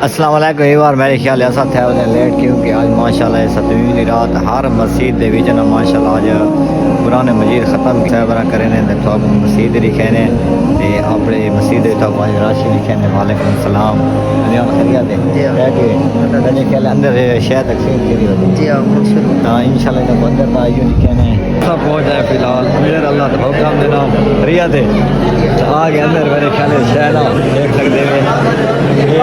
अस्सलाम वालेकुम। एक बार मेरे ख्याल ऐसा था उन्हें लेट क्योंकि आज माशाल्लाह 7वीं रात हर मस्जिद दे विच ना माशाल्लाह आज कुरान मजीद ख़त्म साहबरा करे ने ते तो मस्जिद लिखे ने ते अपने मस्जिद तो आज राशि लिखे ने। वालेकुम सलाम अलिया खैरियत है जी है कि मेरे ख्याल अंदर शायद तकसीम करी होती जी हां इंशाल्लाह तो अंदर तो आइयो लिखे ने सब पहुंच जाए फिलहाल मेरे अल्लाह तो हुक्म दे नाम खैरियत है आ गए अंदर मेरे ख्याल शायद देख सकते हैं ये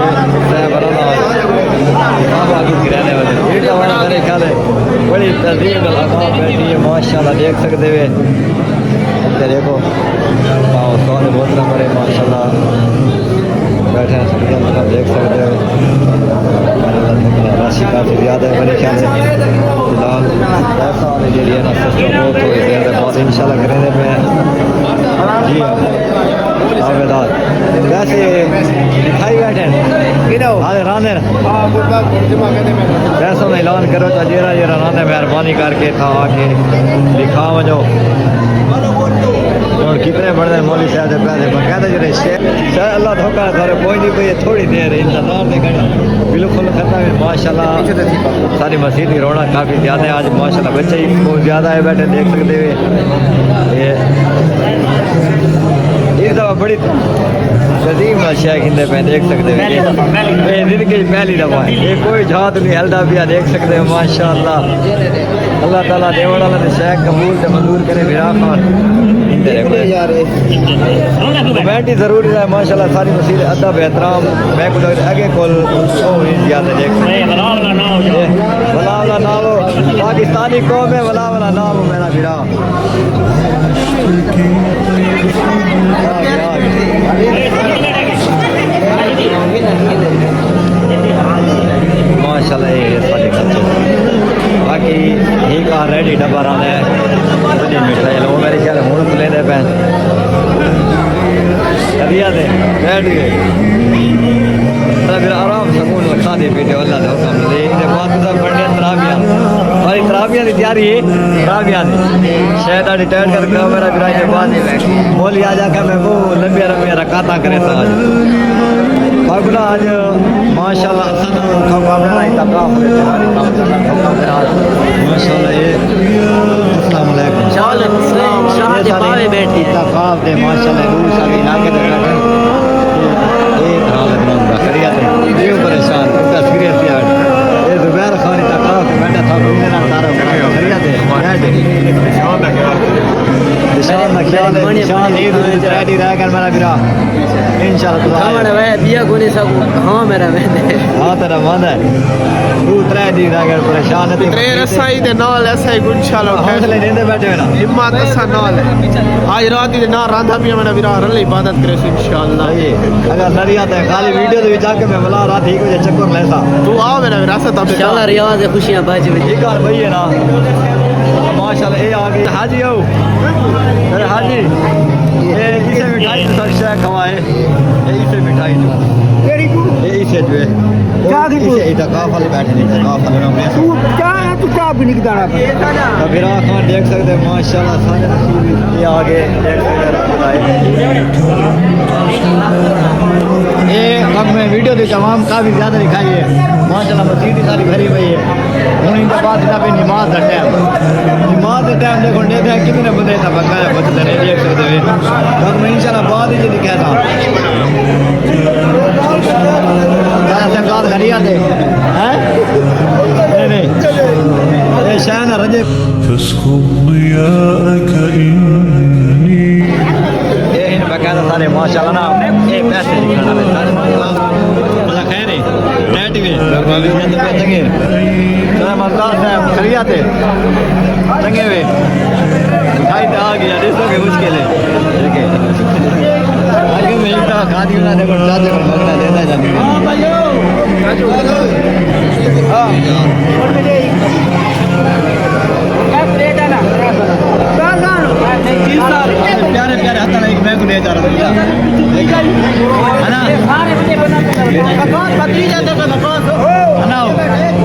मेरे ख्याल है बड़ी तहजीब बैठी है माशाल्लाह देख सकते हुए देखो सोने बोतल बड़े माशाल्लाह बैठे हैं सब देख सकते हो राशि काफ़ी ज़्यादा है मेरे ख्याल से फिलहाल पैसा वाली जी है ना सिस्टम बहुत हो ज़्यादा बहुत इंशाल्लाह करेंगे मैं जी आवेदार वैसे दिखाई बैठे राने पैसों में ऐलान करो तो जेरा जेरा राने मेहरबानी करके था आके दिखा वजो और कितने बड़े मौली साहब पैसे कहते जरे सर अल्लाह धोखा करे कोई नहीं कोई थोड़ी देर इंतजार नहीं करना बिल्कुल खत्म है माशाल्लाह सारी मस्जिद की रौनक काफ़ी ज़्यादा है आज माशाल्लाह बच्चे ही बहुत ज़्यादा है बैठे देख सकते हुए ये एक दफ़ा बड़ी कदीम नशा किंदे पे देख सकते हो जिंदगी पहली दफ़ा है ये कोई जात नहीं हल्दा पिया देख सकते हो माशाल्लाह अल्लाह ताला देवड़ वाला ने शेख कबूल से मंजूर करे विरा खान कमेंट ही जरूरी है माशाल्लाह सारी मस्जिद अदब एहतराम मैं कुछ आगे कोल ज़्यादा देख वला ना हो पाकिस्तानी कौम है वला ना हो मेरा विरा माशाल्लाह ये सारे बच्चे बाकी एक आ रेडी डब्बा रहा है मिठाई लो मेरे ख्याल हूँ तो लेने पे करिया दे बैठ गए फिर आराम सुकून खा दे पीते अल्लाह का हुक्म ले इने बात सब पढ़ने तराबियां भाई तराबियां की तैयारी है तराबियां ने शायद आड़ी टैड कर मेरा विराज के बाद बोली आ जाकर मैं वो लंबे लंबे रकाता करे था आज बाबूला आज माशाल्लाह माशाल्लाह ये अस्सलाम वालेकुम शाह बेटी तकाफ दे माशाल्लाह रूह साली नाके दे ये हाल बंदा खरिया ते ये परेशान तस्वीरें प्यार ये जुबैर खान तकाफ बैठा था घूमने ना तारा खरिया ते निशान ना ख्याल है निशान ये रेडी रह कर मेरा बिरा इंशाल्लाह हमारा भाई बिया कोने सब हां मेरा बहन हां तेरा मन है तू त्रै दी रह कर परेशान है त्रै रसाई दे नाल ऐसा ही इंशाल्लाह हौसले देंदे बैठे ना हिम्मत असा नाल आज रात दी ना रांधा पिया मेरा बिरा रल इबादत करे इंशाल्लाह ये अगर सरिया ते खाली वीडियो दे जाके मैं बुला रहा ठीक हो जाए चक्कर लेसा तू आ मेरा विरासत अब इंशाल्लाह रियाज है खुशियां बाज में ठीक है भाई है ना माशाल्लाह ये आ गए हाजी आओ अरे हाजी ये किसे मिठाई तो सर शेख हवाए ये इसे मिठाई जो ये इसे जो है क्या इसे इधर काफ वाले बैठे नहीं काफ वाले में तू क्या है तू क्या भी नहीं दाना तो फिर खान देख सकते हैं माशाल्लाह सारे नसीब ये आगे देख सकते हैं ये अब मैं वीडियो दे तमाम काफ़ी ज़्यादा दिखाई है माशाल्लाह मस्जिद सारी भरी हुई है हूँ इनके बाद जब नमाज का टाइम देखो देखा कितने बंदे था बकाया बचते नहीं देख सकते हुए तब मैं इंशाल्लाह बाद ही दिखा था सरकार खरिया थे हैं नहीं ये शान रजे ये इन बकाया सारे माशाल्लाह ना ये पैसे दिखाना है खैर है नेट भी चंगे मजदार साहब खरिया थे चंगे वे भाई तो आ गया देखो कि मुश्किल है ठीक है आगे में एक खा दियो ना देखो चाचे को मगना देता जाते हां प्यारे प्यारे हाथ एक मैं को ले जा रहा हूँ है ना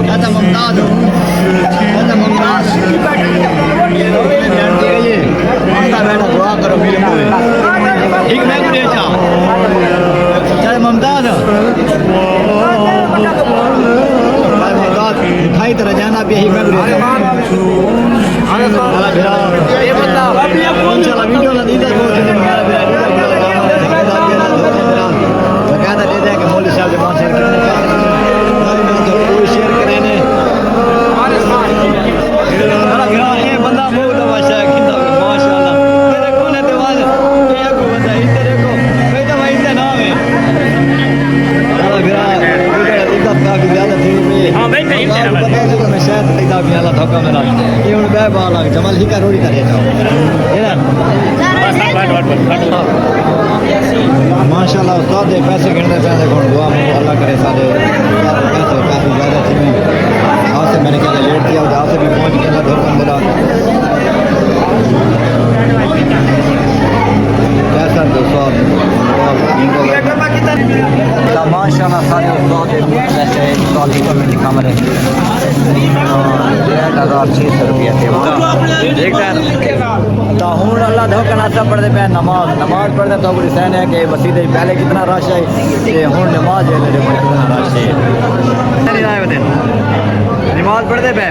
दादा मुमताज बेटा दुआ करो ठीक मैं को ले जा चाहे मुमताज कोई शेयर करे ने ये बंदा बहुत तमाशा है कितना माशाल्लाह तेरे कोने ते वाल ये को बंदा इधर को कोई तो भाई इधर नाम है चलो गिरा इधर इधर काफी ज्यादा थी में हां भाई नहीं तेरा तो मैं शायद इधर भी आला धोखा मेरा ये उन बे बाल जमाल ही का रोड़ी करे जाओ ये ना माशाल्लाह उस्ताद दे पैसे गिनने पे कौन दुआ में अल्लाह करे सारे पैसे काफी ज्यादा थी में आज से मैंने क्या लेट किया जहाँ से भी पहुंच गया धोखा मेरा कैसा दोस्तों माशाल्लाह सारे उस्ताद वैसे उस्ताद की कमेटी कम रहे 6,600 रुपया थे देखता तो हूँ अल्लाह धोखा नाचा पढ़ते पे नमाज पढ़ते तो बड़ी सहन है कि मसीद पहले कितना रश है हूँ नमाज है कितना रश है नमाज पढ़ते पे